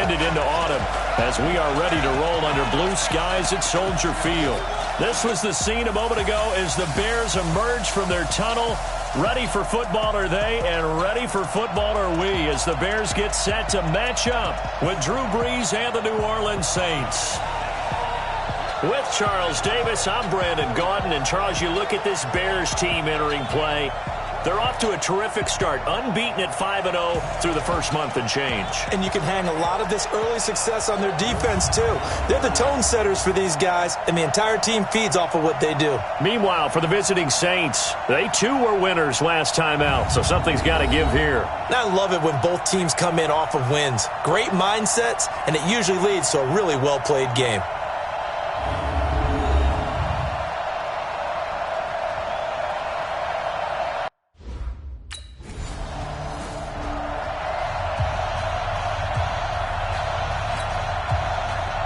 extended into autumn as we are ready to roll under blue skies at Soldier Field. This was the scene a moment ago as the Bears emerged from their tunnel. Ready for football are they, and ready for football are we as the Bears get set to match up with Drew Brees and the New Orleans Saints. With Charles Davis, I'm Brandon Gaudin. And Charles, you look at this Bears team entering play. They're off to a terrific start, unbeaten at 5-0 through the first month and change. And you can hang a lot of this early success on their defense, too. They're the tone setters for these guys, and the entire team feeds off of what they do. Meanwhile, for the visiting Saints, they too were winners last time out, so something's got to give here. And I love it when both teams come in off of wins. Great mindsets, and it usually leads to a really well-played game.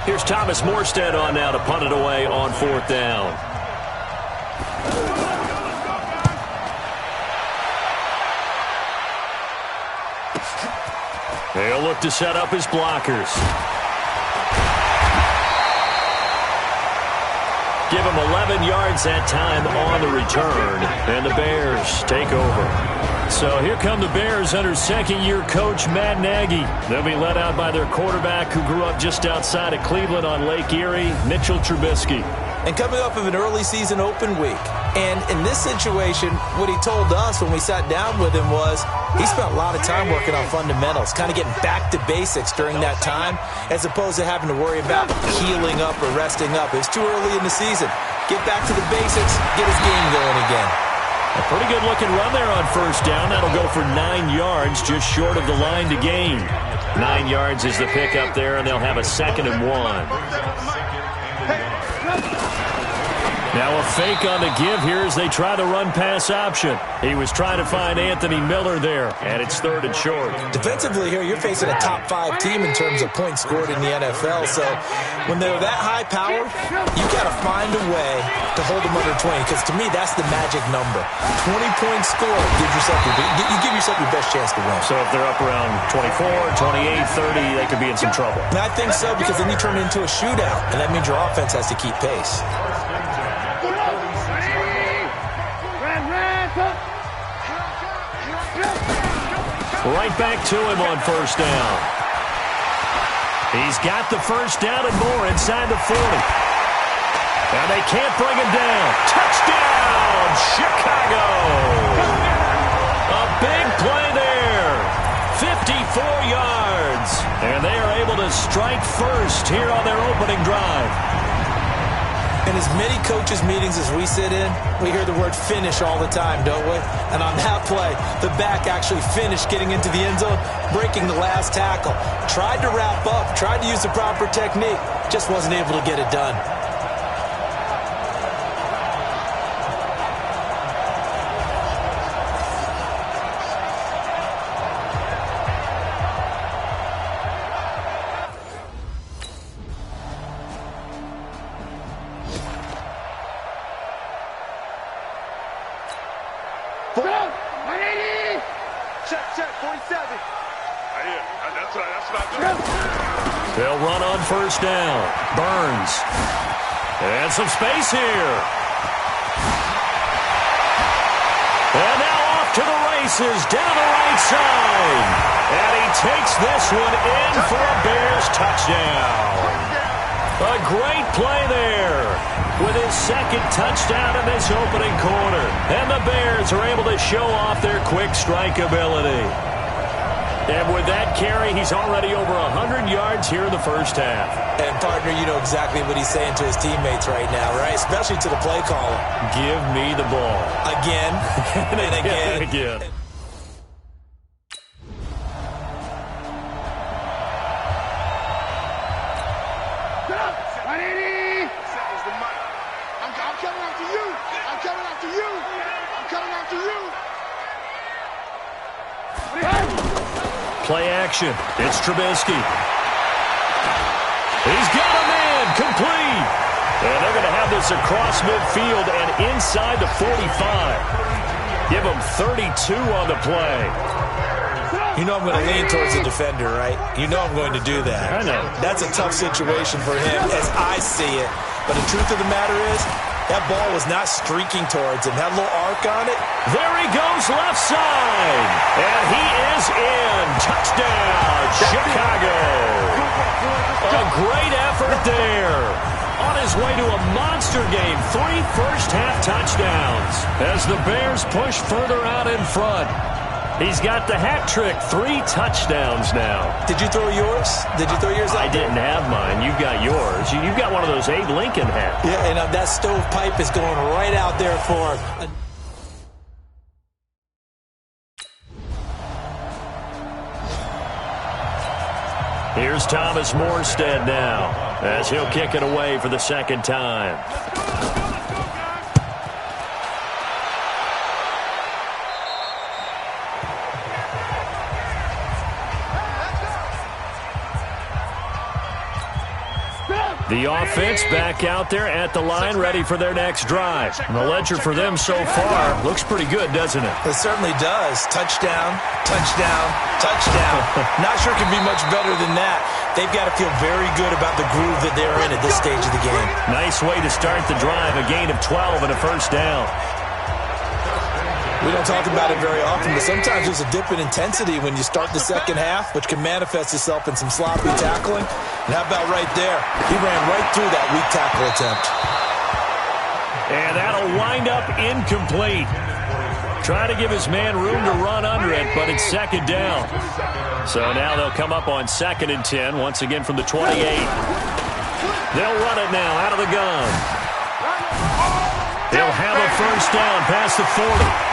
Here's Thomas Morstead on now to punt it away on 4th down. They'll look to set up his blockers. Give him 11 yards that time on the return, and the Bears take over. So here come the Bears under second-year coach Matt Nagy. They'll be led out by their quarterback who grew up just outside of Cleveland on Lake Erie, Mitchell Trubisky. And coming off of an early season open week. And in this situation, what he told us when we sat down with him was he spent a lot of time working on fundamentals, kind of getting back to basics during that time, as opposed to having to worry about healing up or resting up. It was too early in the season. Get back to the basics, get his game going again. A pretty good-looking run there on first down. That'll go for 9 yards, just short of the line to gain. 9 yards is the pickup there, and they'll have a 2nd and 1. Now a fake on the give here as they try the run-pass option. He was trying to find Anthony Miller there, and it's 3rd and short. Defensively here, you're facing a top-5 team in terms of points scored in the NFL. So when they're that high-powered, you got to find a way to hold them under 20, because to me, that's the magic number. 20-point score, you give yourself your best chance to win. So if they're up around 24, 28, 30, they could be in some trouble. And I think so, because then you turn it into a shootout, and that means your offense has to keep pace. Right back to him on first down. He's got the first down and more inside the 40. And they can't bring him down. Touchdown, Chicago! A big play there. 54 yards. And they are able to strike first here on their opening drive. In as many coaches' meetings as we sit in, we hear the word finish all the time, don't we? And on that play, the back actually finished getting into the end zone, breaking the last tackle. Tried to wrap up, tried to use the proper technique, just wasn't able to get it done. They'll run on first down. Burns. And some space here. And now off to the races down the right side. And he takes this one in for a Bears touchdown. A great play there with his 2nd touchdown in this opening quarter. And the Bears are able to show off their quick strike ability. And with that carry, he's already over 100 yards here in the first half. And, partner, you know exactly what he's saying to his teammates right now, right? Especially to the play caller. Give me the ball. Again and again. Again. Play action. It's Trubisky. He's got a man complete. And they're going to have this across midfield and inside the 45. Give them 32 on the play. You know I'm going to lean towards the defender, right? You know I'm going to do that. I know. That's a tough situation for him as I see it. But the truth of the matter is, that ball was not streaking towards him. Had a little arc on it. There he goes left side. And he is in. Touchdown, Chicago. A great effort there. On his way to a monster game. 3 first-half touchdowns as the Bears push further out in front. He's got the hat trick. 3 touchdowns now. Did you throw yours? Did you throw yours out? I didn't have mine. You've got yours. You've got one of those Abe Lincoln hats. Yeah, and that stovepipe is going right out there for him. Here's Thomas Morstead now as he'll kick it away for the second time. The offense back out there at the line, ready for their next drive. And the ledger for them so far looks pretty good, doesn't it? It certainly does. Touchdown, touchdown, touchdown. Not sure it can be much better than that. They've got to feel very good about the groove that they're in at this stage of the game. Nice way to start the drive, a gain of 12 and a first down. We don't talk about it very often, but sometimes there's a dip in intensity when you start the second half, which can manifest itself in some sloppy tackling. And how about right there? He ran right through that weak tackle attempt. And that'll wind up incomplete. Try to give his man room to run under it, but it's second down. So now they'll come up on 2nd and 10, once again from the 28. They'll run it now out of the gun. They'll have a first down past the 40.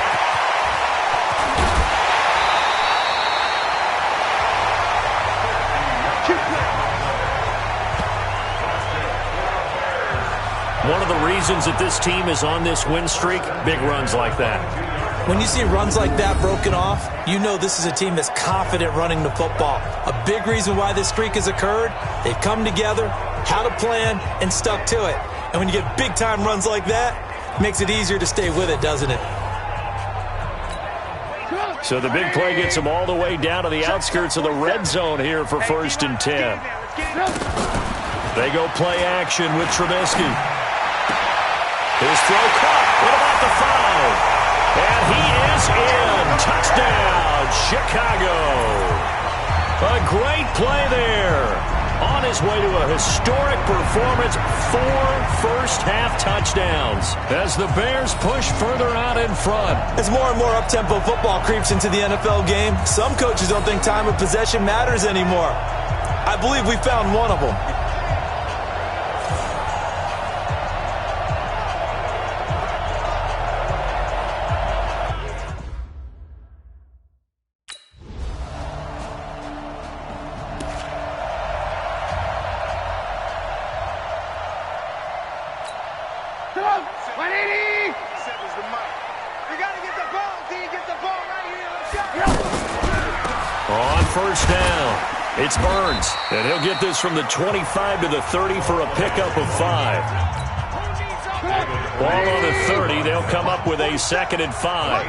One of the reasons that this team is on this win streak, big runs like that. When you see runs like that broken off, you know this is a team that's confident running the football. A big reason why this streak has occurred, they've come together, had a plan, and stuck to it. And when you get big-time runs like that, it makes it easier to stay with it, doesn't it? So the big play gets them all the way down to the outskirts of the red zone here for 1st and 10. They go play action with Trubisky. His throw caught at about the 5. And he is in. Touchdown, Chicago. A great play there. On his way to a historic performance, 4 first-half touchdowns as the Bears push further out in front. As more and more up-tempo football creeps into the NFL game, some coaches don't think time of possession matters anymore. I believe we found one of them. On first down, it's Burns, and he'll get this from the 25 to the 30 for a pickup of 5. Ball on the 30, they'll come up with a 2nd and 5.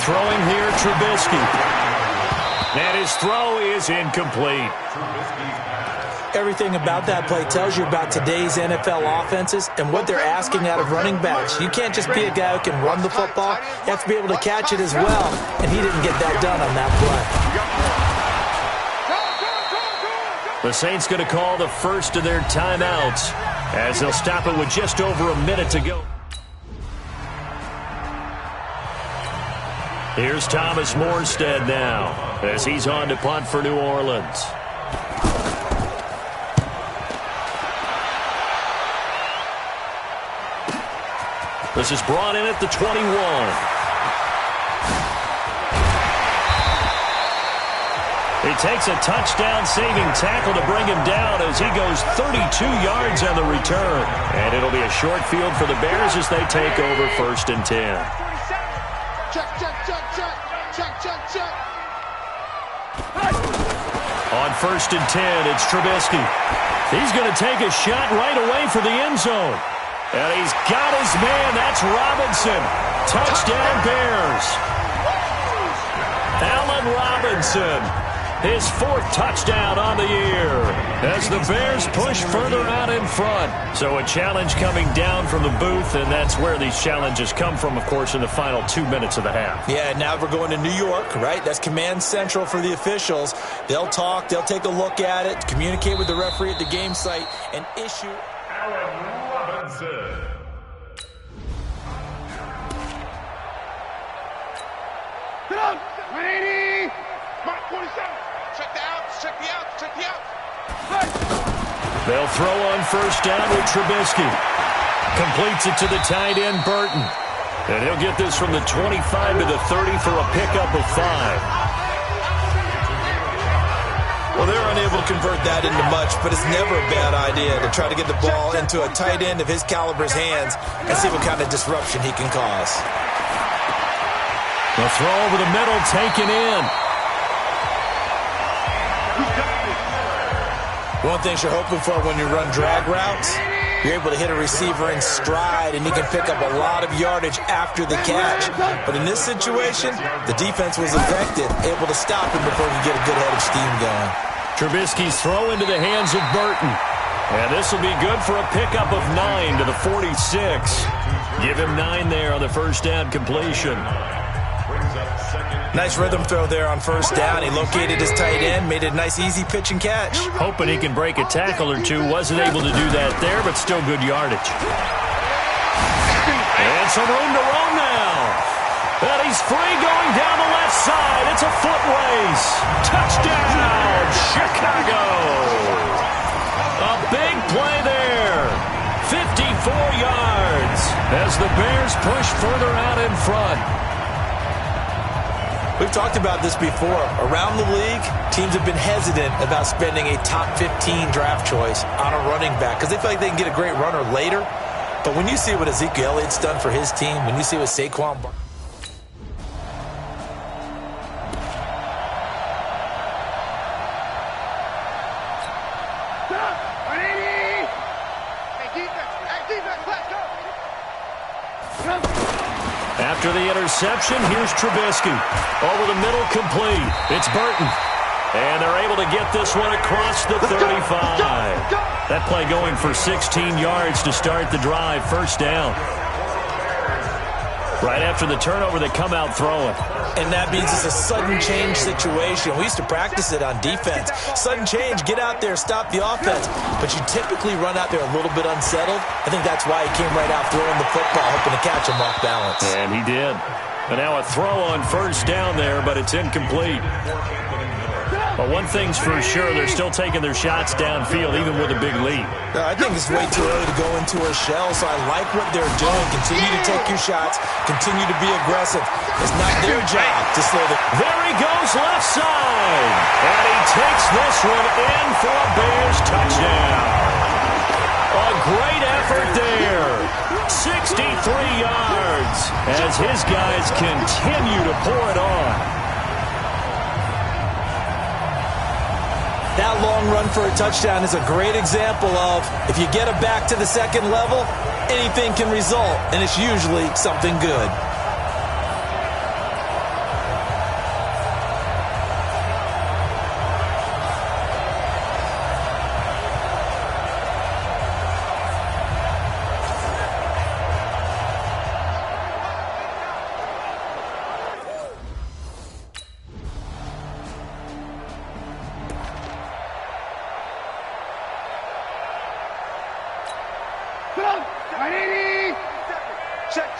Throwing here, Trubisky. And his throw is incomplete. Everything about that play tells you about today's NFL offenses and what they're asking out of running backs. You can't just be a guy who can run the football. You have to be able to catch it as well, and he didn't get that done on that play. The Saints going to call the first of their timeouts as they'll stop it with just over a minute to go. Here's Thomas Morstead now as he's on to punt for New Orleans. This is brought in at the 21. He takes a touchdown-saving tackle to bring him down as he goes 32 yards on the return. And it'll be a short field for the Bears as they take over 1st and 10. Check, check, check, check, check, check, check. On 1st and 10, it's Trubisky. He's going to take a shot right away for the end zone. And he's got his man. That's Robinson. Touchdown, Bears. Allen Robinson, his 4th touchdown on the year as the Bears push further out in front. So a challenge coming down from the booth, and that's where these challenges come from, of course, in the final 2 minutes of the half. Yeah, now we're going to New York, right? That's command central for the officials. They'll talk, they'll take a look at it, communicate with the referee at the game site, and issue. Allen Robinson. Get up! 180! Mark 47! Check the outs, check the outs, check the outs! They'll throw on first down with Trubisky. Completes it to the tight end, Burton. And he'll get this from the 25 to the 30 for a pickup of 5. Well, they're unable to convert that into much, but it's never a bad idea to try to get the ball into a tight end of his caliber's hands and see what kind of disruption he can cause. The throw over the middle taken in. One thing you're hoping for when you run drag routes, you're able to hit a receiver in stride, and he can pick up a lot of yardage after the catch. But in this situation, the defense was effective, able to stop him before he could get a good head of steam going. Trubisky's throw into the hands of Burton. And this will be good for a pickup of 9 to the 46. Give him 9 there on the first down completion. Nice rhythm throw there on first down. He located his tight end, made it a nice, easy pitch and catch. Hoping he can break a tackle or two. Wasn't able to do that there, but still good yardage. And some room to roam now. And he's free going down the left side. It's a foot race. Touchdown, Chicago. A big play there. 54 yards as the Bears push further out in front. We've talked about this before. Around the league, teams have been hesitant about spending a top 15 draft choice on a running back because they feel like they can get a great runner later. But when you see what Ezekiel Elliott's done for his team, when you see what Saquon After the interception, here's Trubisky. Over the middle, complete. It's Burton. And they're able to get this one across the 35. That play going for 16 yards to start the drive. First down. Right after the turnover, they come out throwing. And that means it's a sudden change situation. We used to practice it on defense. Sudden change, get out there, stop the offense. But you typically run out there a little bit unsettled. I think that's why he came right out throwing the football, hoping to catch him off balance. And he did. And now a throw on first down there, but it's incomplete. But one thing's for sure, they're still taking their shots downfield, even with a big lead. I think it's way too early to go into a shell, so I like what they're doing. Continue to take your shots. Continue to be aggressive. It's not their job to slow the... There he goes, left side. And he takes this one in for a Bears touchdown. A great effort there. 63 yards as his guys continue to pour it on. That long run for a touchdown is a great example of if you get it back to the second level, anything can result, and it's usually something good.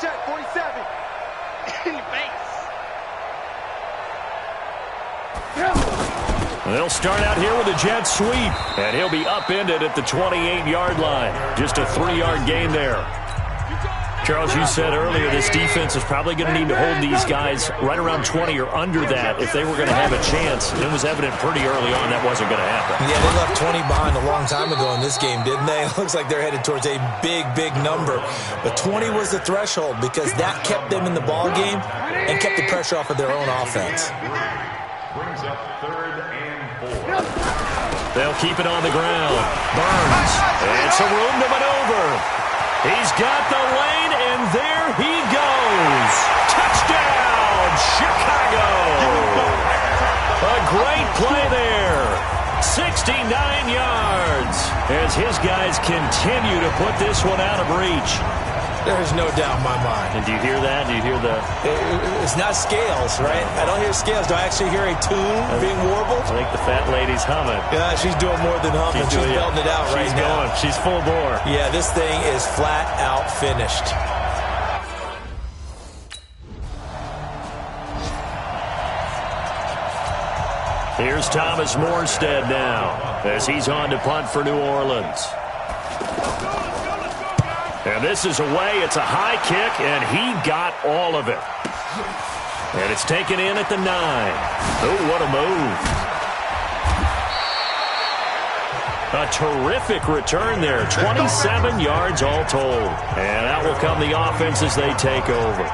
Check, 47. In the base. They'll start out here with a jet sweep, and he'll be upended at the 28-yard line. Just a 3-yard gain there. Charles, you said earlier this defense is probably going to need to hold these guys right around 20 or under that if they were going to have a chance. It was evident pretty early on that wasn't going to happen. Yeah, they left 20 behind a long time ago in this game, didn't they? It looks like they're headed towards a big, big number. But 20 was the threshold because that kept them in the ball game and kept the pressure off of their own offense. Brings up 3rd and 4. They'll keep it on the ground. Burns. And some room to maneuver. He's got the lane, and there he goes. Touchdown, Chicago. A great play there. 69 yards as his guys continue to put this one out of reach. There's no doubt in my mind. And do you hear that? Do you hear the... It's not scales, right? I don't hear scales. Do I actually hear a tune being warbled? I think the fat lady's humming. Yeah, she's doing more than humming. She's belting it out right now. She's full bore. Yeah, this thing is flat out finished. Here's Thomas Morstead now as he's on to punt for New Orleans. And this is away. It's a high kick, and he got all of it. And it's taken in at the 9. Oh, what a move. A terrific return there. 27 yards all told. And out will come the offense as they take over.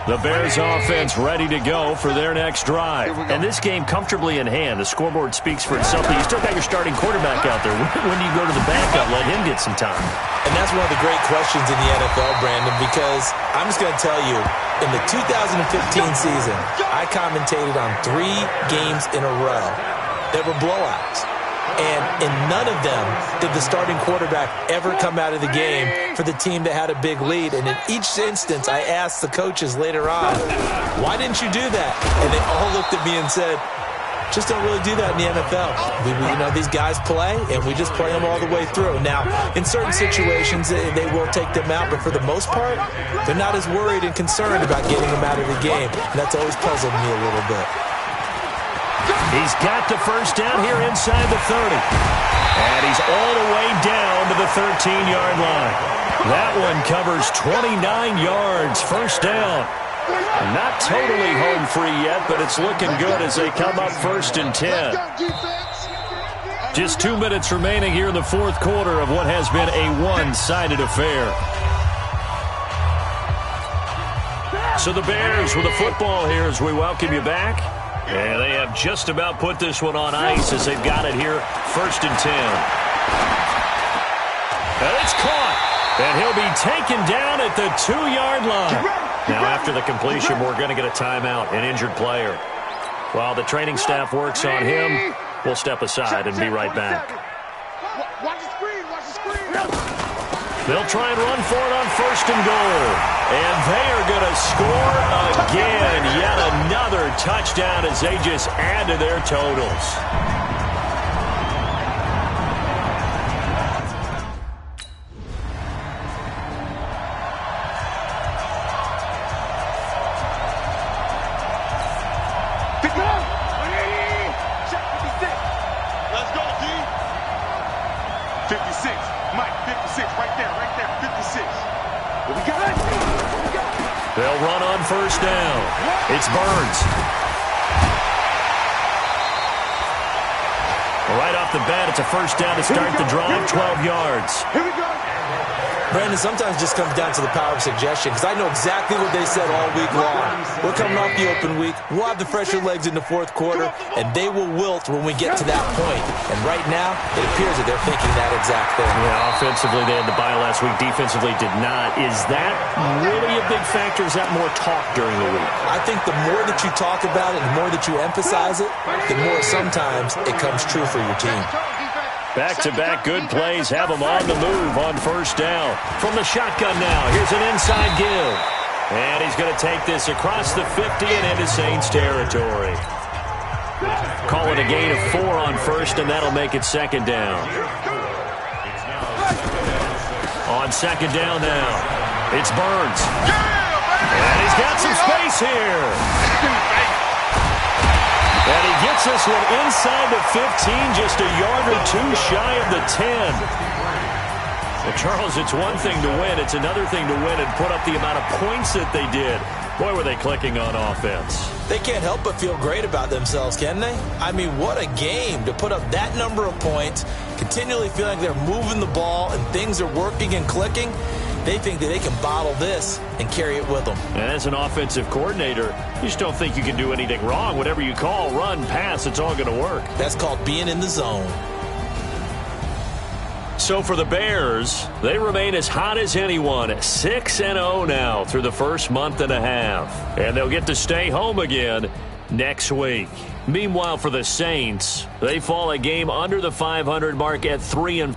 The Bears offense ready to go for their next drive. And this game comfortably in hand. The scoreboard speaks for itself. But you still got your starting quarterback out there. When do you go to the backup? Let him get some time. And that's one of the great questions in the NFL, Brandon, because I'm just going to tell you, in the 2015 season, I commentated on 3 games in a row that were blowouts. And in none of them did the starting quarterback ever come out of the game for the team that had a big lead. And in each instance, I asked the coaches later on, why didn't you do that? And they all looked at me and said, just don't really do that in the NFL. These guys play, and we just play them all the way through. Now, in certain situations, they will take them out, but for the most part, they're not as worried and concerned about getting them out of the game. And that's always puzzled me a little bit. He's got the first down here inside the 30. And he's all the way down to the 13-yard line. That one covers 29 yards, first down. Not totally home free yet, but it's looking good as they come up first and 10. Just 2 minutes remaining here in the fourth quarter of what has been a one-sided affair. So the Bears with the football here as we welcome you back. And they have just about put this one on ice as they've got it here, first and 10. And it's caught. And he'll be taken down at the 2-yard line. Now, after the completion, we're going to get a timeout, an injured player. While the training staff works on him, we'll step aside and be right back. Watch the screen, watch the screen. They'll try and run for it on first and goal. And they are going to score again. Yet another touchdown as they just add to their totals. Let's go, D. 56. Mike, 56. Right there, 56. We got it. They'll run on first down. It's Burns. Right off the bat, it's a first down to start the drive, 12 yards. Here we go. Brandon, sometimes it just comes down to the power of suggestion, because I know exactly what they said all week long. We're coming off the open week. We'll have the fresher legs in the fourth quarter, and they will wilt when we get to that point. And right now, it appears that they're thinking that exact thing. Yeah, offensively, they had the bye last week. Defensively, did not. Is that really a big factor? Is that more talk during the week? I think the more that you talk about it, the more that you emphasize it, the more sometimes it comes true for your team. Back-to-back good plays have them on the move on first down. From the shotgun now, here's an inside give. And he's going to take this across the 50 and into Saints territory. Call it a gain of 4 on first, and that'll make it second down. On second down now, it's Burns. And he's got some space here. And he gets this one inside the 15, just a yard or two shy of the 10. Well, Charles, it's one thing to win. It's another thing to win and put up the amount of points that they did. Boy, were they clicking on offense. They can't help but feel great about themselves, can they? I mean, what a game to put up that number of points, continually feeling like they're moving the ball and things are working and clicking. They think that they can bottle this and carry it with them. And as an offensive coordinator, you just don't think you can do anything wrong. Whatever you call, run, pass, it's all going to work. That's called being in the zone. So for the Bears, they remain as hot as anyone, 6-0 now through the first month and a half. And they'll get to stay home again next week. Meanwhile, for the Saints, they fall a game under the 500 mark at 3-4.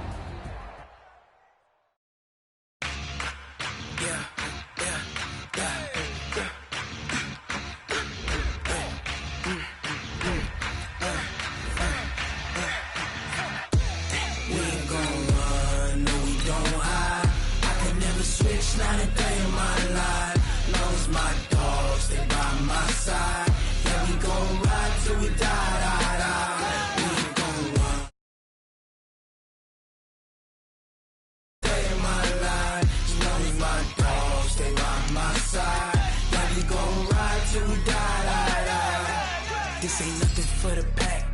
This ain't nothing for the pack.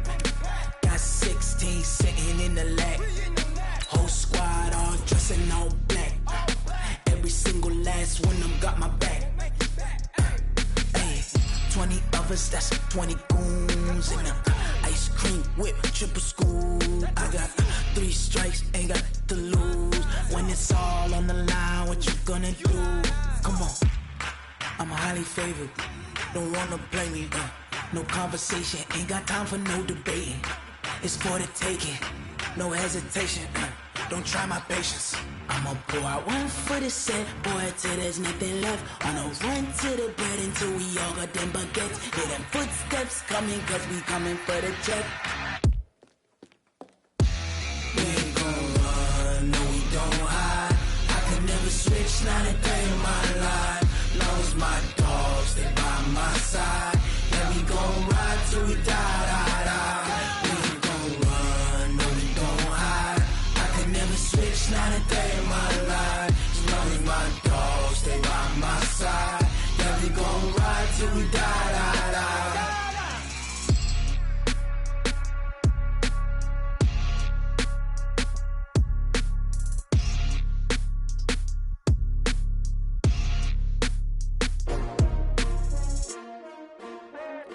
Got 16 sitting in the lag. Whole squad all dressing all black. Every single last one of them got my back. Hey, 20 of us, that's 20 goons in the ice cream whip, triple scoop. I got 3 strikes, ain't got to lose. When it's all on the line, what you gonna do? Come on, I'm highly favored. Don't wanna play me, no conversation, ain't got time for no debating. It's for the taking, no hesitation. Don't try my patience. I'ma pour out one for the set, boy, till there's nothing left. On a run to the bread until we all got them baguettes. Hear them footsteps coming, cause we coming for the check. We ain't gon' run, no we don't hide. I could never switch, not a day in my life. Long as my dogs, stay by my side. Yeah, we gon' ride till we die. We ain't gon' run, no we don't hide. I could never switch, not a day in my life. As long as my dogs stay by my side. Yeah, we gon' ride till we die.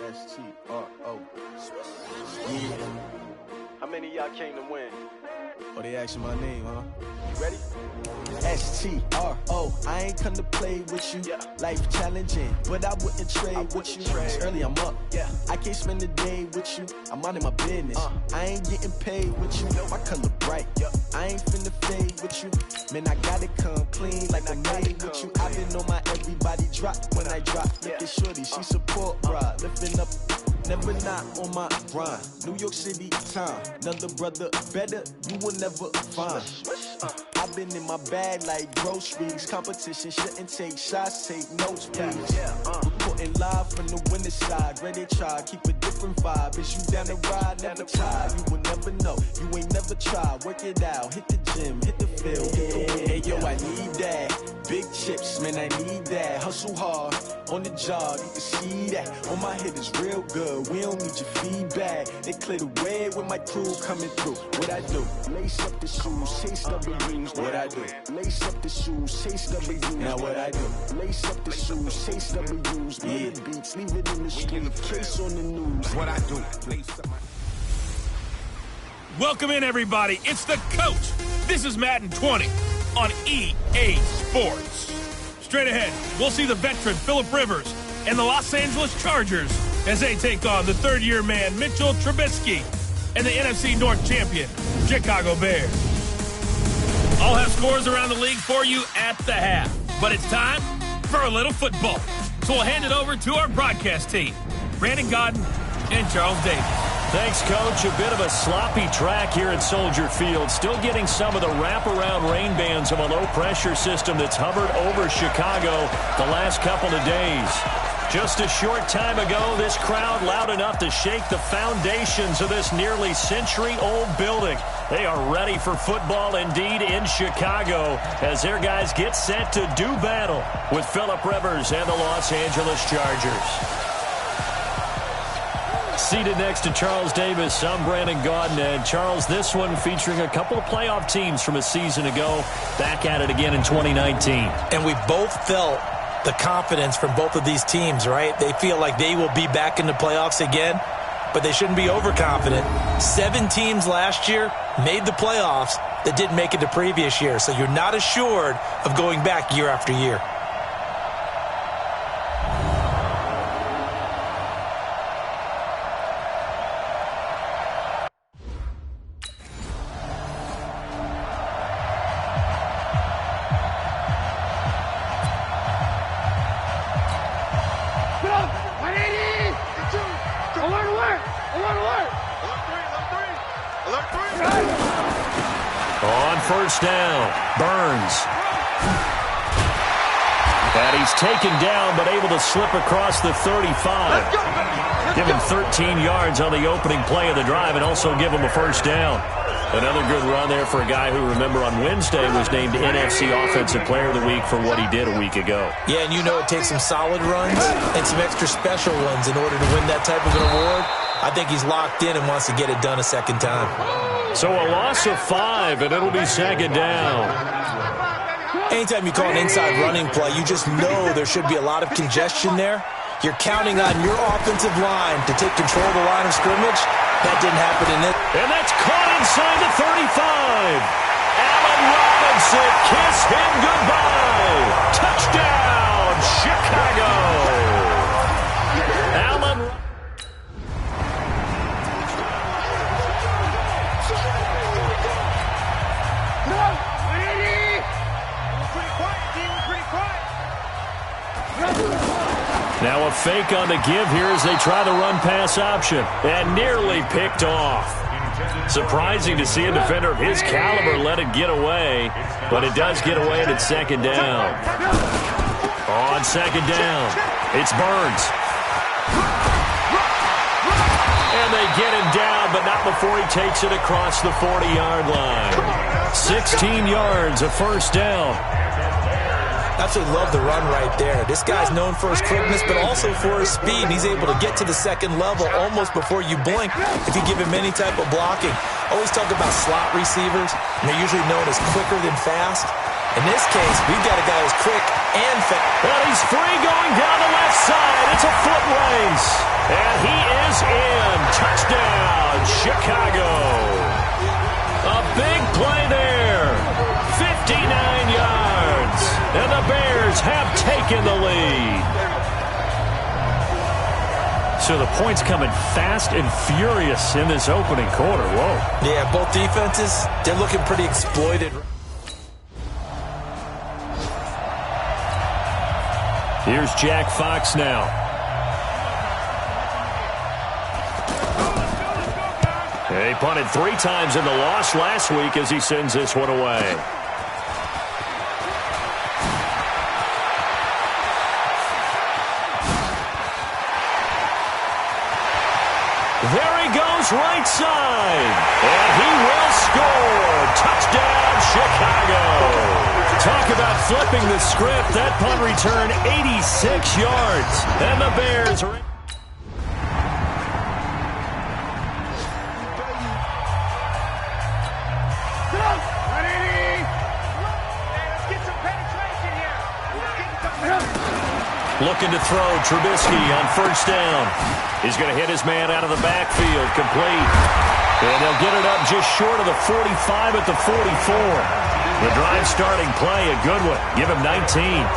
S-T-R-O. Yeah. How many of y'all came to win? Oh, they asking my name, huh? You ready? S-T-R-O. I ain't come to play with you. Yeah. Life challenging, but I wouldn't trade with you. It's early, I'm up. Yeah. I can't spend the day with you. I'm out of my business. I ain't getting paid with you. My color bright. Yep. I ain't finna fade with you. Man, I gotta come clean like I made with you. I've been on my everybody drop when I drop. Look at shorty, she support ride. Lifting up, never not on my grind. New York City time, another brother better, you will never find. I've been in my bag like groceries. Competition shouldn't take shots, take notes, please. Reporting live from the winter side. Ready to try, keep a different vibe. Is you down the ride, never try. You will never know, you ain't never tried. Work it out, hit the gym, hit the field. Hey yo, I need that. Big chips, man, I need that. Hustle hard, on the job, you can see that. On my head is real good, we don't need your feedback. They clear the way with my crew coming through. What I do? Lace up the shoes, chase W's. What I do? Lace up the shoes, chase W's. Now what I do? Lace up the shoes, chase W's. Yeah. Beats, leave it in the street, case on the news. What I do? Lace up my... Welcome in, everybody. It's the coach. This is Madden 20 on EA Sports. Straight ahead, we'll see the veteran Phillip Rivers and the Los Angeles Chargers as they take on the third-year man Mitchell Trubisky and the NFC North champion Chicago Bears. I'll have scores around the league for you at the half, but it's time for a little football. So we'll hand it over to our broadcast team, Brandon Godden and Charles Davis. Thanks, Coach. A bit of a sloppy track here at Soldier Field. Still getting some of the wraparound rain bands of a low-pressure system that's hovered over Chicago the last couple of days. Just a short time ago, this crowd loud enough to shake the foundations of this nearly century-old building. They are ready for football indeed in Chicago as their guys get set to do battle with Phillip Rivers and the Los Angeles Chargers. Seated next to Charles Davis, I'm Brandon Godden. And Charles, this one featuring a couple of playoff teams from a season ago, back at it again in 2019. And we both felt the confidence from both of these teams, right? They feel like they will be back in the playoffs again, but they shouldn't be overconfident. 7 teams last year made the playoffs. that didn't make it the previous year, so you're not assured of going back year after year. On first down, Burns. And he's taken down, but able to slip across the 35. Give him 13 yards on the opening play of the drive and also give him a first down. Another good run there for a guy who, remember, on Wednesday was named NFC Offensive Player of the Week for what he did a week ago. Yeah, and you know it takes some solid runs and some extra special ones in order to win that type of an award. I think he's locked in and wants to get it done a second time. So a loss of 5, and it'll be second down. Anytime you call an inside running play, you just know there should be a lot of congestion there. You're counting on your offensive line to take control of the line of scrimmage. That didn't happen in it. And that's caught inside the 35. Allen Robinson, kiss him goodbye. Touchdown, Chicago. Allen. Now a fake on the give here as they try the run-pass option. And nearly picked off. Surprising to see a defender of his caliber let it get away. But it does get away and it's second down. On second down, it's Burns. And they get him down, but not before he takes it across the 40-yard line. 16 yards, a first down. Absolutely love the run right there. This guy's known for his quickness, but also for his speed. And he's able to get to the second level almost before you blink if you give him any type of blocking. Always talk about slot receivers, and they're usually known as quicker than fast. In this case, we've got a guy who's quick and fast. Well, he's free going down the left side. It's a foot race. And he is in. Touchdown, Chicago. A big play there. 59 yards. And the Bears have taken the lead. So the points coming fast and furious in this opening quarter. Whoa. Yeah, both defenses, they're looking pretty exploited. Here's Jack Fox now. He punted 3 times in the loss last week as he sends this one away. There he goes right side. And he will score. Touchdown, Chicago. Talk about flipping the script. That punt return, 86 yards. And the Bears are... Looking to throw, Trubisky on first down. He's going to hit his man out of the backfield, complete. And they'll get it up just short of the 45 at the 44. The drive starting play, a good one. Give him 19.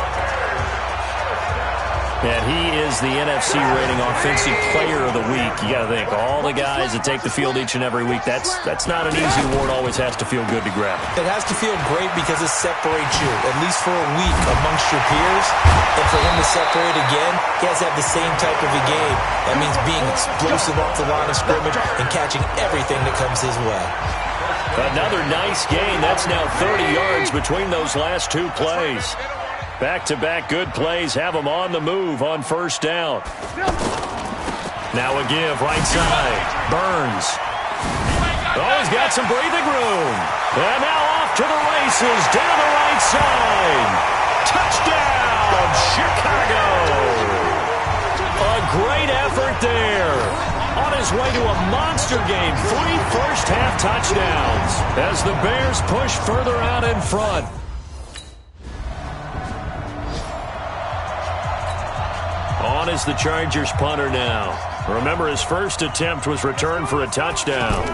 And he is the NFC rating offensive player of the week. You got to think, all the guys that take the field each and every week, that's not an easy award. Always has to feel good to grab it. It has to feel great because it separates you, at least for a week, amongst your peers. And for him to separate again, he has to have the same type of a game. That means being explosive off the line of scrimmage and catching everything that comes his way. Another nice gain. That's now 30 yards between those last 2 plays. Back-to-back good plays have him on the move on first down. Now a give, right side. Burns. Oh, he's got some breathing room. And now off to the races, down the right side. Touchdown, Chicago. A great effort there. On his way to a monster game, 3 first-half touchdowns as the Bears push further out in front. On is the Chargers punter now. Remember, his first attempt was returned for a touchdown.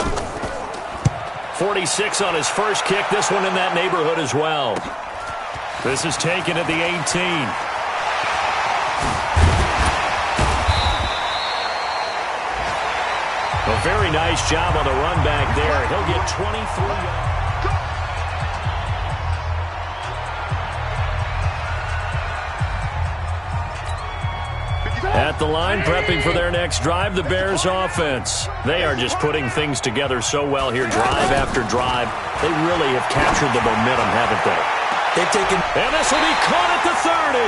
46 on his first kick. This one in that neighborhood as well. This is taken at the 18. A very nice job on the run back there. He'll get 23 yards. At the line, prepping for their next drive, the Bears offense. They are just putting things together so well here, drive after drive. They really have captured the momentum, haven't they? They've taken... And this will be caught at the 30.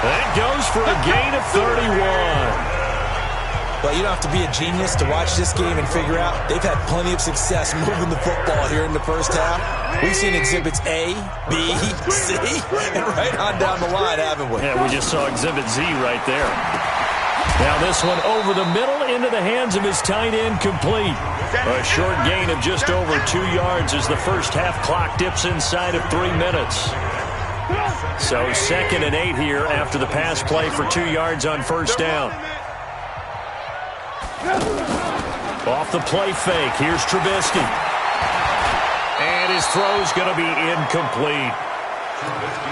That goes for a gain of 31. Well, you don't have to be a genius to watch this game and figure out they've had plenty of success moving the football here in the first half. We've seen exhibits A, B, C, and right on down the line, haven't we? Yeah, we just saw exhibit Z right there. Now this one over the middle into the hands of his tight end, complete. A short gain of just over 2 yards as the first half clock dips inside of 3 minutes. So 2nd and 8 here after the pass play for 2 yards on first down. Off the play fake, here's Trubisky. And his throw's going to be incomplete.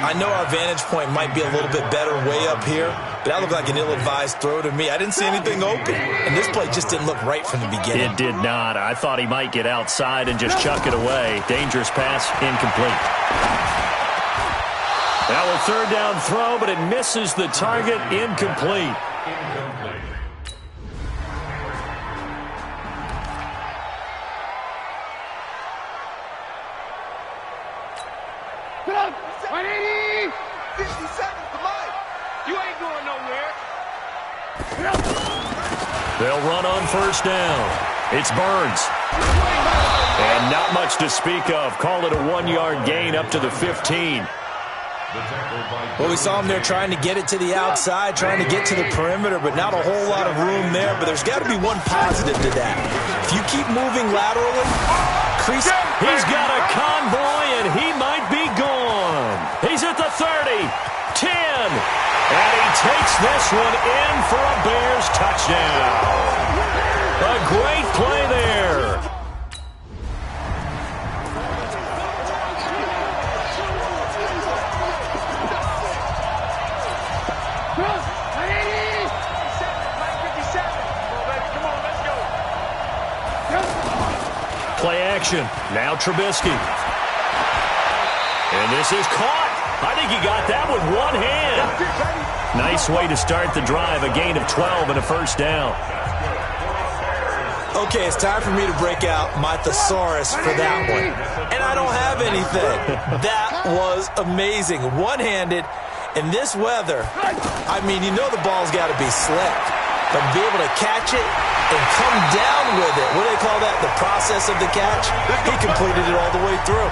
I know our vantage point might be a little bit better way up here, but that looked like an ill-advised throw to me. I didn't see anything open, and this play just didn't look right from the beginning. It did not. I thought he might get outside and just chuck it away. Dangerous pass, incomplete. Now a third down throw, but it misses the target, incomplete. Put up! 180! 50 seconds to life! You ain't going nowhere! They'll run on first down. It's Burns. And not much to speak of. Call it a 1-yard gain up to the 15. Well, we saw him there trying to get it to the outside, trying to get to the perimeter, but not a whole lot of room there. But there's got to be one positive to that. If you keep moving laterally, he's got a convoy, and he might be gone. He's at the 30, 10, and he takes this one in for a Bears touchdown. A great play there. Play action. Now Trubisky. And this is caught. I think he got that with one hand. Nice way to start the drive. A gain of 12 and a first down. Okay, it's time for me to break out my thesaurus for that one. And I don't have anything. That was amazing. One-handed in this weather. I mean, you know the ball's got to be slick. But to be able to catch it and come down with it, what do they call that? The process of the catch? He completed it all the way through.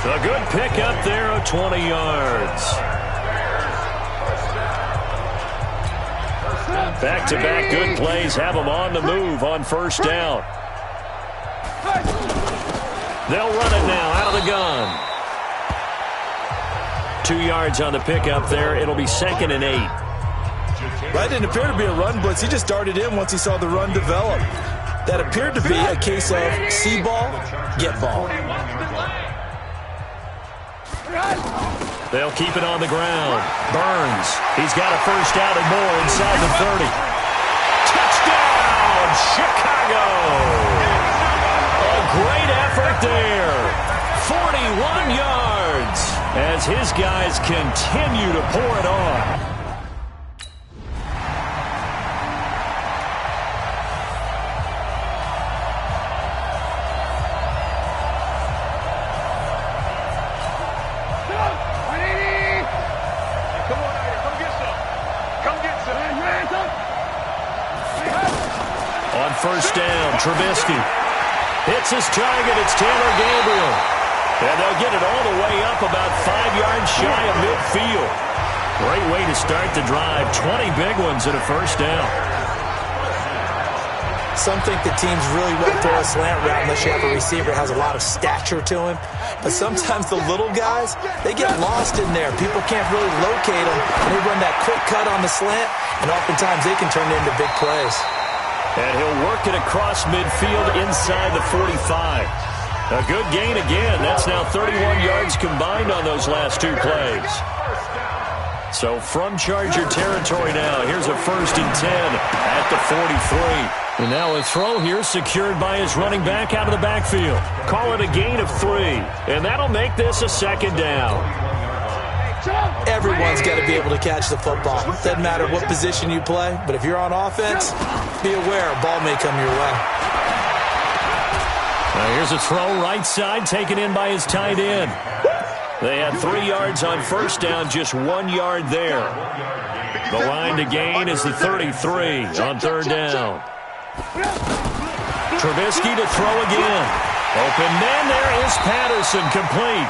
A good pickup there of 20 yards. Back-to-back good plays have them on the move on first down. They'll run it now out of the gun. 2 yards on the pickup there. It'll be 2nd and 8. That didn't appear to be a run blitz. He just darted in once he saw the run develop. That appeared to be a case of see ball, get ball. They'll keep it on the ground. Burns. He's got a first out and more inside the 30. Touchdown, Chicago! A great effort there. 41 yards as his guys continue to pour it on. First down, Trubisky hits his target. It's Taylor Gabriel. And they'll get it all the way up about 5 yards shy of midfield. Great way to start the drive. 20 big ones at a first down. Some think the teams really won't throw a slant route unless you have a receiver that has a lot of stature to him. But sometimes the little guys, they get lost in there. People can't really locate them. And they run that quick cut on the slant, and oftentimes they can turn it into big plays. And he'll work it across midfield inside the 45. A good gain again. That's now 31 yards combined on those last two plays. So from Charger territory now, here's a 1st and 10 at the 43. And now a throw here secured by his running back out of the backfield. Call it a gain of 3. And that'll make this a 2nd down. Everyone's got to be able to catch the football. Doesn't matter what position you play, but if you're on offense, be aware a ball may come your way. Now here's a throw right side taken in by his tight end. They had 3 yards on 1st down, just 1 yard there. The line to gain is the 33 on 3rd down. Trubisky to throw again. Open man, there is Patterson, complete.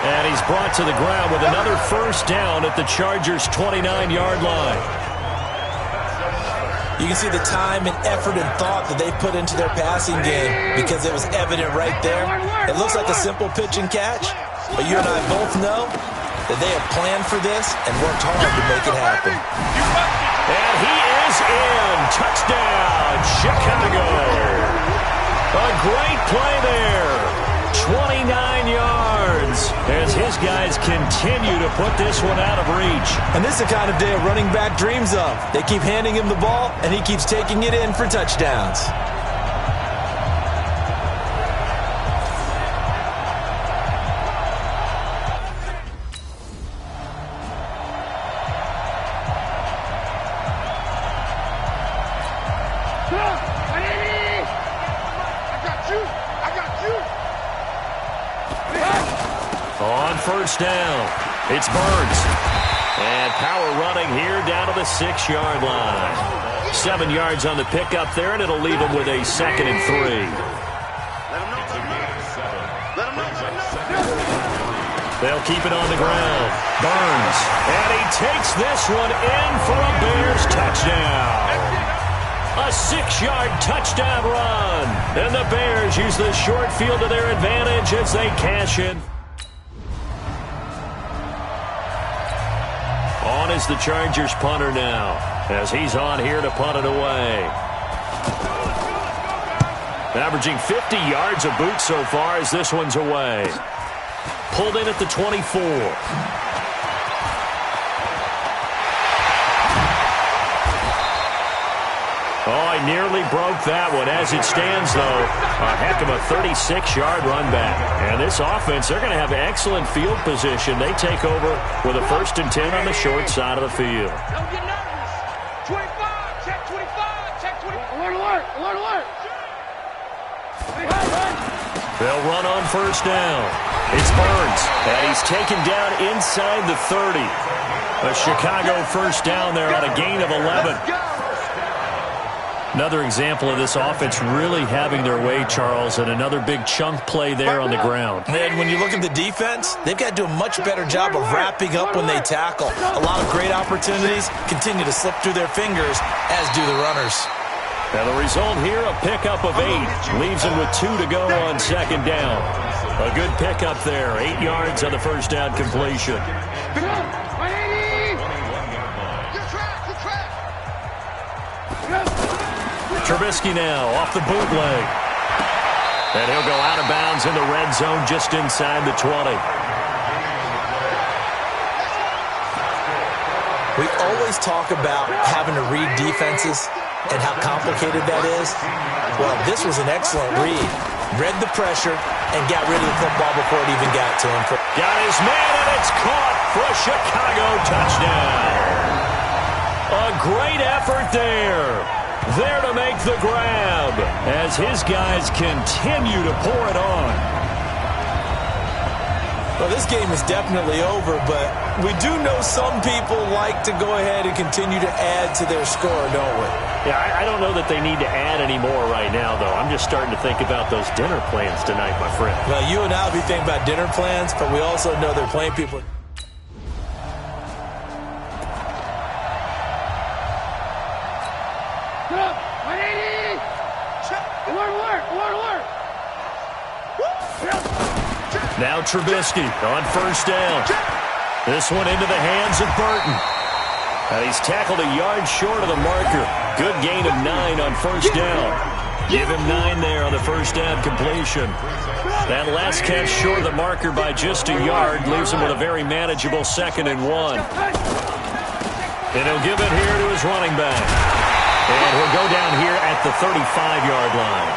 And he's brought to the ground with another 1st down at the Chargers' 29-yard line. You can see the time and effort and thought that they put into their passing game because it was evident right there. It looks like a simple pitch and catch, but you and I both know that they have planned for this and worked hard to make it happen. And he is in. Touchdown, Chicago. A great play there. 29 yards as his guys continue to put this one out of reach. And this is the kind of day a running back dreams of. They keep handing him the ball, and he keeps taking it in for touchdowns. On 1st down, it's Burns. And power running here down to the 6-yard line. 7 yards on the pickup there, and it'll leave him with a 2nd and 3. They'll keep it on the ground. Burns. And he takes this one in for a Bears touchdown. A 6-yard touchdown run. And the Bears use the short field to their advantage as they cash in. On is the Chargers punter now, as he's on here to punt it away. Averaging 50 yards a boot so far as this one's away. Pulled in at the 24. Oh, he nearly broke that one. As it stands, though, a heck of a 36-yard run back. And this offense, they're going to have excellent field position. They take over with a 1st and 10 on the short side of the field. Don't get nervous. 25, check 25, check 25. Alert, alert, alert, alert. They'll run on 1st down. It's Burns, and he's taken down inside the 30. A Chicago 1st down there on a gain of 11. Another example of this offense really having their way, Charles, and another big chunk play there on the ground. And when you look at the defense, they've got to do a much better job of wrapping up when they tackle. A lot of great opportunities continue to slip through their fingers, as do the runners. And the result here, a pickup of 8. Leaves him with 2 to go on 2nd down. A good pickup there. 8 yards on the 1st down completion. Trubisky now off the bootleg. And he'll go out of bounds in the red zone just inside the 20. We always talk about having to read defenses and how complicated that is. Well, this was an excellent read. Read the pressure and got rid of the football before it even got to him. Got his man, and it's caught for a Chicago touchdown. A great effort there. There to make the grab as his guys continue to pour it on. Well, this game is definitely over, but we do know some people like to go ahead and continue to add to their score, don't we? Yeah, I don't know that they need to add any more right now, though. I'm just starting to think about those dinner plans tonight, my friend. Well, you and I will be thinking about dinner plans, but we also know they're playing people. Now Trubisky on 1st down. This one into the hands of Burton. And he's tackled a yard short of the marker. Good gain of 9 on first down. Give him 9 there on the first down completion. That last catch short of the marker by just a yard leaves him with a very manageable 2nd and 1. And he'll give it here to his running back. And he'll go down here at the 35-yard line.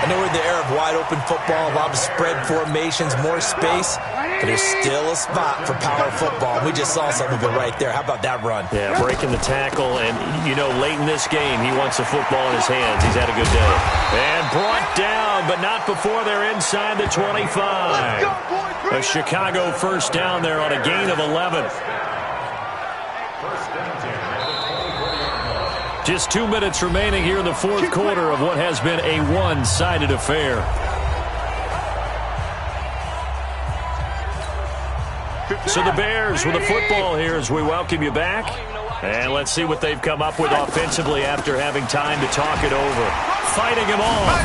I know we're in the era of wide-open football, a lot of spread formations, more space, but there's still a spot for power football. We just saw some of it right there. How about that run? Yeah, breaking the tackle, and, you know, late in this game, he wants the football in his hands. He's had a good day. And brought down, but not before they're inside the 25. A Chicago first down there on a gain of 11. Just 2 minutes remaining here in the fourth quarter of what has been a one-sided affair. So the Bears with the football here as we welcome you back. And let's see what they've come up with offensively after having time to talk it over. Fighting him off.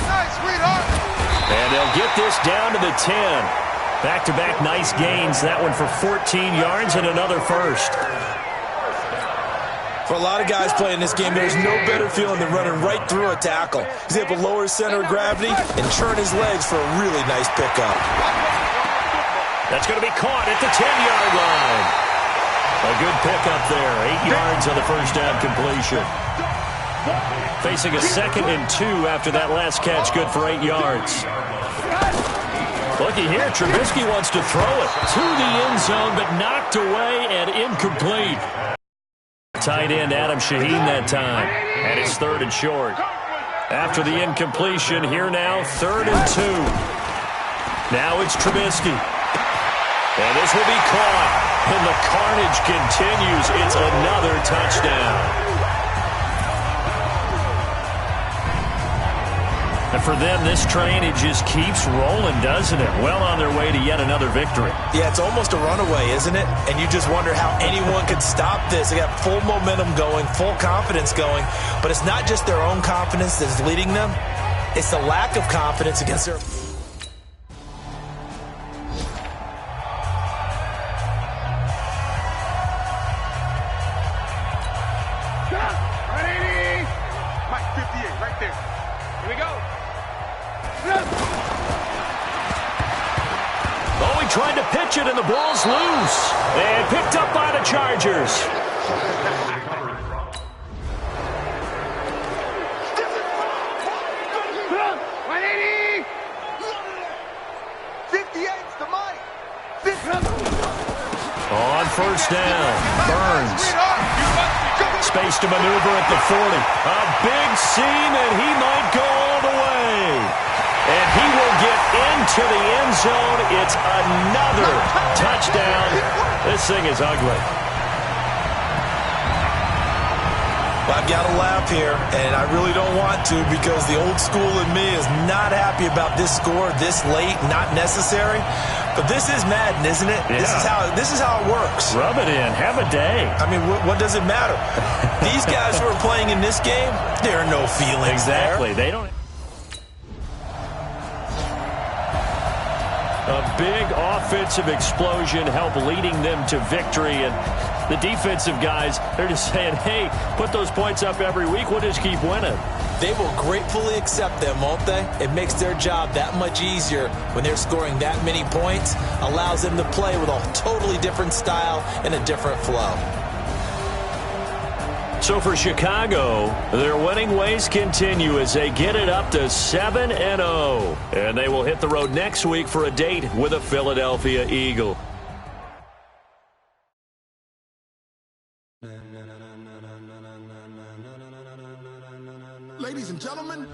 And they'll get this down to the 10. Back-to-back nice gains. That one for 14 yards and another first. For a lot of guys playing this game, there's no better feeling than running right through a tackle. He's able to lower his center of gravity and turn his legs for a really nice pickup. That's going to be caught at the 10-yard line. A good pickup there. 8 yards on the first down completion. Facing a 2nd and 2 after that last catch, good for 8 yards. Looky here, Trubisky wants to throw it to the end zone, but knocked away and incomplete. Tight end Adam Shaheen that time. And it's 3rd and short. After the incompletion, here now, 3rd and 2. Now it's Trubisky. And this will be caught. And the carnage continues. It's another touchdown. And for them, this train, it just keeps rolling, doesn't it? Well on their way to yet another victory. Yeah, it's almost a runaway, isn't it? And you just wonder how anyone could stop this. They got full momentum going, full confidence going. But it's not just their own confidence that's leading them. It's the lack of confidence against their... Tried to pitch it, and the ball's loose. And picked up by the Chargers. 58's the mic. On first down, Burns. Space to maneuver at the 40. A big seam, and he might go all the way. And he will get into the end zone. It's another touchdown. This thing is ugly. Well, I've got to laugh here, and I really don't want to because the old school in me is not happy about this score this late, not necessary. But this is Madden, isn't it? Yeah. This is how it works. Rub it in. Have a day. I mean, what does it matter? These guys who are playing in this game, there are no feelings Exactly. there. They don't. A big offensive explosion helped leading them to victory. And the defensive guys, they're just saying, hey, put those points up every week. We'll just keep winning. They will gratefully accept them, won't they? It makes their job that much easier when they're scoring that many points. Allows them to play with a totally different style and a different flow. So for Chicago, their winning ways continue as they get it up to 7-0. And they will hit the road next week for a date with a Philadelphia Eagle. Ladies and gentlemen,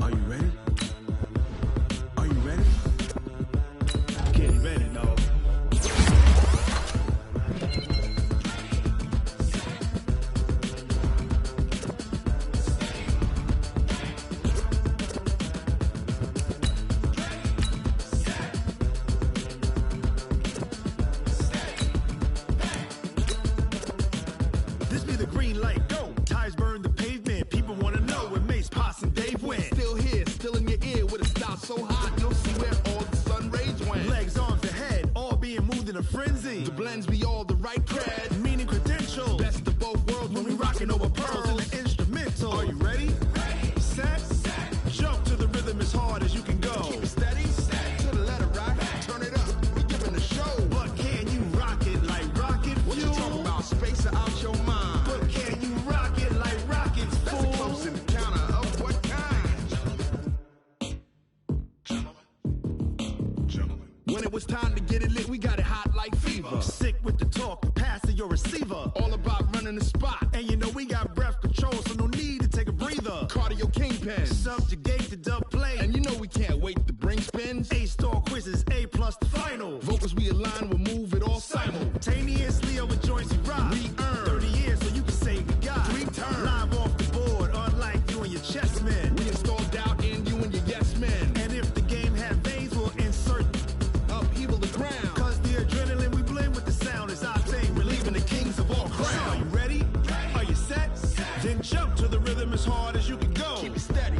are you ready? Are you ready? Get ready, dog. This be the green light, go. Tires burn the pavement. People want to know when Mace, Poss, and Dave went. Still here, still in your ear with a style so hot, you'll see where all the sun rays went. Legs, arms, the head, all frenzy. The blends be all the right cred, meaning credentials. Best of both worlds when we rockin' over pearls and the instrumental. Are you ready? Ready. Set. Jump to the rhythm as hard as you can go. Keep it steady. To the letter right. Turn it up. We giving the show. But can you rock it like rocket fuel? What you talking about? Space out your mind. But can you rock it like rockets, fool? That's a close encounter of what kind? Gentlemen. When it was time to get it lit, we got it hot like fever. Sick with the talk, pass to your receiver. All about running the spot. And you know we got breath control, so no need to take a breather. Cardio kingpin. Subjugate the dub play. And you know we can't wait to bring spins. A-star quizzes, A+ the final. Vocals we align, we'll move it all simultaneously over joints we rock. We earn 30 years so you can say goodbye. 3 turns. Live off the board, unlike you and your chess men. We install doubt in you and your yes men. And if the game had veins, we'll insert upheaval the ground. Cause the adrenaline we blend with the sound is our thing, relieving the kings of all crowns. Are you ready? Are you set? Then jump to the rhythm as hard as you can go. Keep it steady.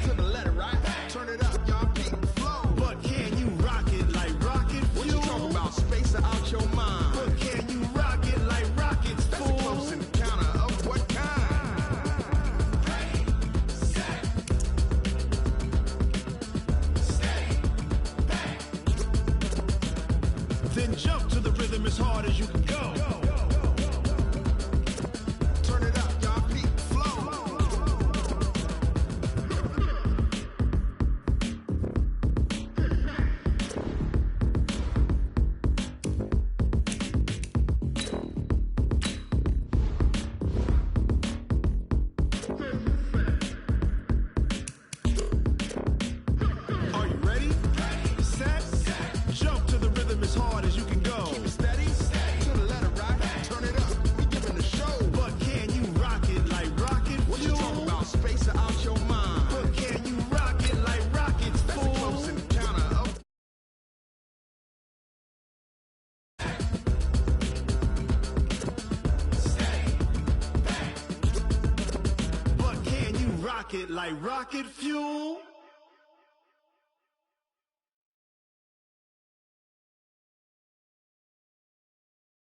To the letter right. Turn it up, y'all beat the flow. But can you rock it like rocket fuel? What you talking about? Space out your mind. But can you rock it like rockets, fool? That's a close encounter of what kind? Ready, set, steady, back. Then jump to the rhythm as hard as you can go. Turn it up, y'all beat the flow. Are you ready? Ready. Set. Jump to the rhythm as hard as you can go. Keep it steady. To the letter right. Turn it up. We giving the show. But can you rock it like rocket fuel? What you talking about? Space out your mind. But can you rock it like rockets, fool? That's a close encounter of But can you rock it like rocket fuel?